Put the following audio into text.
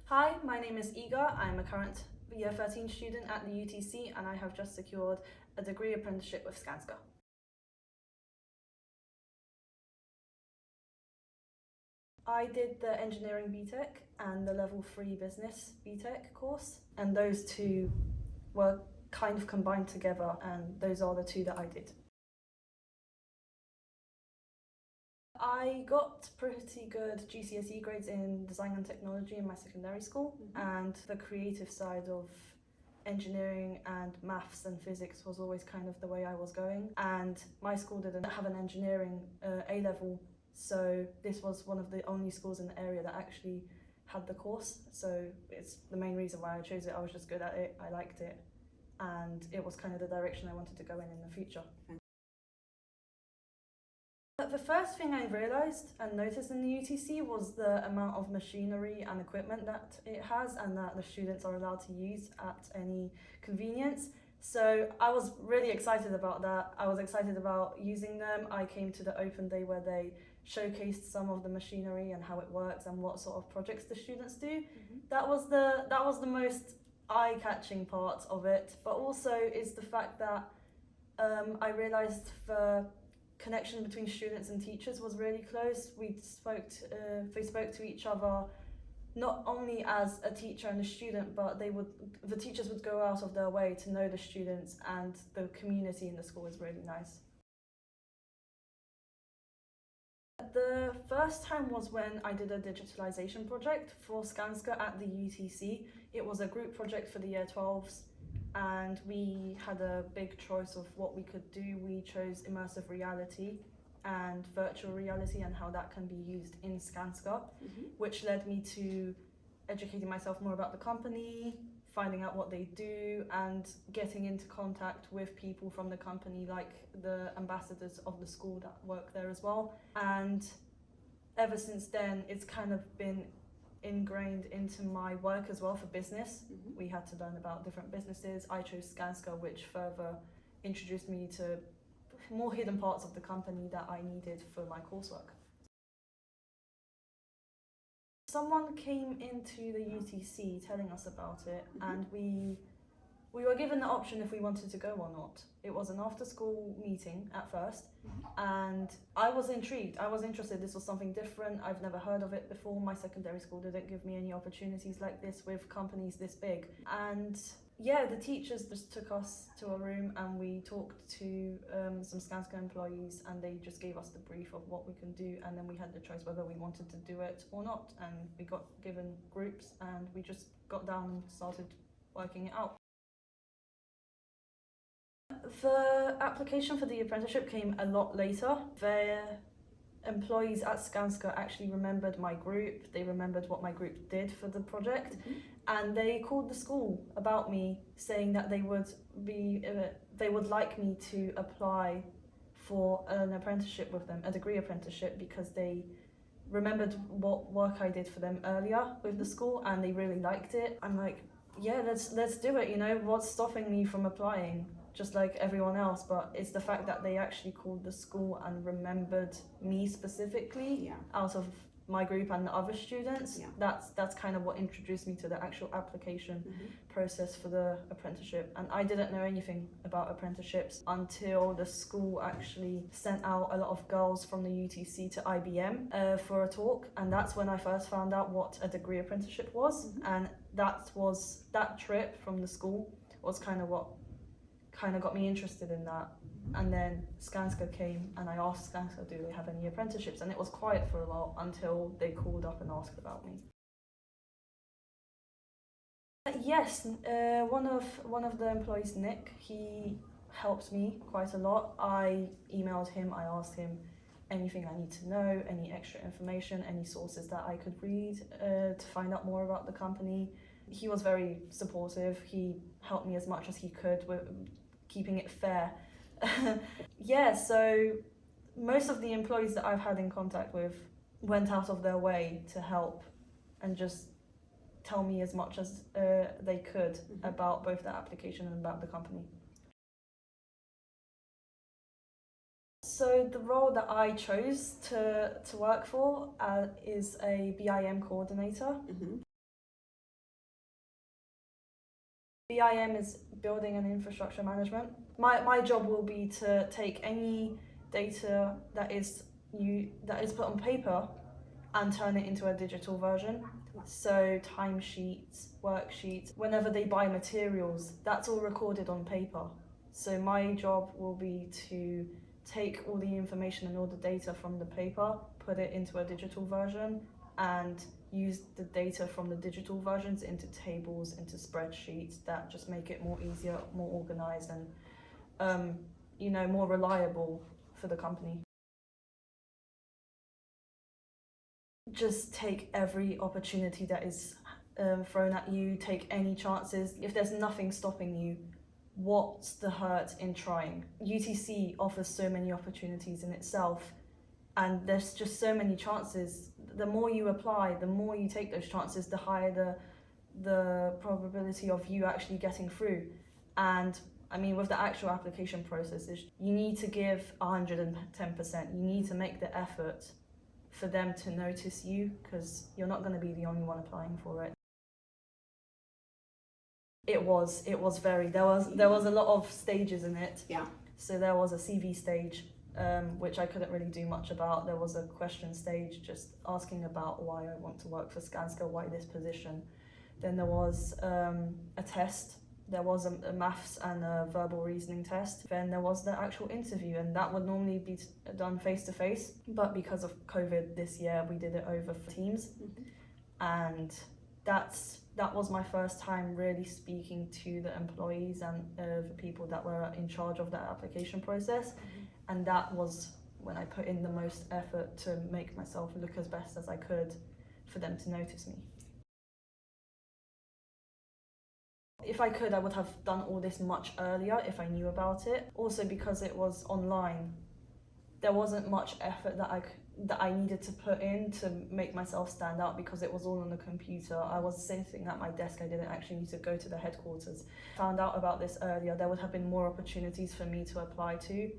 Hi, my name is Iga. I'm a current Year 13 student at the UTC and I have just secured a degree apprenticeship with Skanska. I did the engineering BTEC and the level 3 business BTEC course, and those two were kind of combined together, and those are the two that I did. I got pretty good GCSE grades in design and technology in my secondary school, and the creative side of engineering and maths and physics was always kind of the way I was going. And my school didn't have an engineering A-level, so this was one of the only schools in the area that actually had the course. So it's the main reason why I chose it. I was just good at it, I liked it, and it was kind of the direction I wanted to go in the future. The first thing I realised and noticed in the UTC was the amount of machinery and equipment that it has and that the students are allowed to use at any convenience. So I was really excited about that. I was excited about using them. I came to the open day where they showcased some of the machinery and how it works and what sort of projects the students do. That was the most eye-catching part of it, but also is the fact that I realised the connection between students and teachers was really close. They spoke to each other not only as a teacher and a student, but the teachers would go out of their way to know the students, and the community in the school is really nice. The first time was when I did a digitalization project for Skanska at the UTC. It was a group project for the Year 12s, and we had a big choice of what we could do. We chose immersive reality and virtual reality and how that can be used in Skanska, which led me to educating myself more about the company, finding out what they do, and getting into contact with people from the company, like the ambassadors of the school that work there as well. And ever since then, it's kind of been ingrained into my work as well for business. We had to learn about different businesses. I chose Skanska, which further introduced me to more hidden parts of the company that I needed for my coursework. Someone came into the UTC telling us about it, and we were given the option if we wanted to go or not. It was an after-school meeting at first, and I was intrigued. I was interested. This was something different. I've never heard of it before. My secondary school didn't give me any opportunities like this with companies this big. And yeah, the teachers just took us to a room and we talked to some Skanska employees, and they just gave us the brief of what we can do, and then we had the choice whether we wanted to do it or not. And we got given groups and we just got down and started working it out. The application for the apprenticeship came a lot later. The employees at Skanska actually remembered my group. They remembered what my group did for the project, and they called the school about me, saying that they would like me to apply for an apprenticeship with them, a degree apprenticeship, because they remembered what work I did for them earlier with the school and they really liked it. I'm like, yeah, let's do it, you know, what's stopping me from applying? Just like everyone else, but it's the fact that they actually called the school and remembered me specifically out of my group and the other students. That's kind of what introduced me to the actual application process for the apprenticeship. And I didn't know anything about apprenticeships until the school actually sent out a lot of girls from the UTC to IBM for a talk, and that's when I first found out what a degree apprenticeship was. And that trip from the school was kind of what got me interested in that. And then Skanska came and I asked Skanska, do they have any apprenticeships? And it was quiet for a while until they called up and asked about me. Yes, one of the employees, Nick, he helped me quite a lot. I emailed him, I asked him anything I need to know, any extra information, any sources that I could read to find out more about the company. He was very supportive. He helped me as much as he could with keeping it fair. Yeah, so most of the employees that I've had in contact with went out of their way to help and just tell me as much as they could about both the application and about the company. So the role that I chose to work for is a BIM coordinator. BIM is building and infrastructure management. My job will be to take any data that is put on paper and turn it into a digital version. So timesheets, worksheets, whenever they buy materials, that's all recorded on paper. So my job will be to take all the information and all the data from the paper, put it into a digital version, and use the data from the digital versions into tables, into spreadsheets that just make it more easier, more organized, and more reliable for the company. Just take every opportunity that is thrown at you, take any chances. If there's nothing stopping you, what's the hurt in trying? UTC offers so many opportunities in itself, and there's just so many chances. The more you apply, the more you take those chances, the higher the probability of you actually getting through. And I mean, with the actual application process, you need to give 110%. You need to make the effort for them to notice you, because you're not going to be the only one applying for it. It was very, there was a lot of stages in it. Yeah. So there was a CV stage, which I couldn't really do much about. There was a question stage, just asking about why I want to work for Skanska, why this position. Then there was a test. There was a maths and a verbal reasoning test. Then there was the actual interview, and that would normally be done face-to-face. But because of COVID this year, we did it over Teams. And that was my first time really speaking to the employees and the people that were in charge of that application process. And that was when I put in the most effort to make myself look as best as I could for them to notice me. If I could, I would have done all this much earlier if I knew about it. Also, because it was online, there wasn't much effort that I needed to put in to make myself stand out, because it was all on the computer. I was sitting at my desk. I didn't actually need to go to the headquarters. Found out about this earlier, there would have been more opportunities for me to apply to